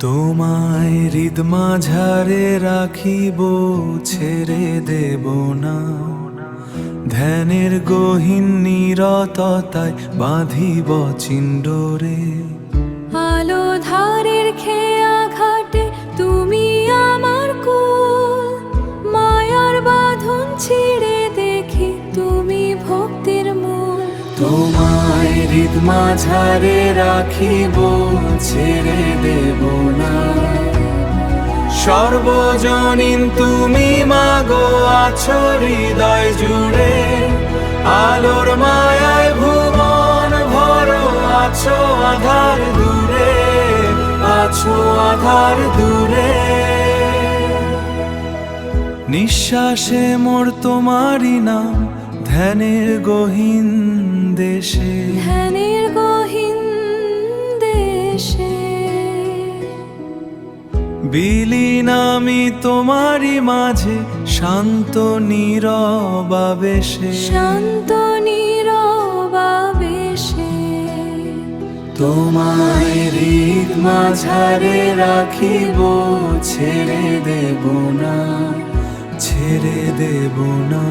তোমায় হৃদ মাঝারে রাখিব, ছেড়ে দেব না। ধ্যানের গহীন নীরততায় বাঁধিব চিণ্ডরে। আলো ধারের খেয়া ঘাটে তুমি আমার কুল, মায়ার বাঁধন ছিঁড়ে দেখি তুমি ভক্তির মূল। তোমায় হৃদ মাঝারে রাখিব, ছেড়ে দেব না। সর্বজনীন তুমি মাগো, আছো হৃদয় জুড়ে। আলোর মায়ায় ভুবন ভরো, আছো আধার দূরে, আছো আধার দূরে। নিঃশ্বাসে মোর তোমারই নাম, ধ্যানের গহীন দেশে। ধ্যানের গহীন দেশে বিলীন আমি তোমারই মাঝে, শান্ত নীরব আবেশে। শান্ত নীরব আবেশে তোমায় হৃদ মাঝারে রাখিব, ছেড়ে দেব না, ছেড়ে দেব না।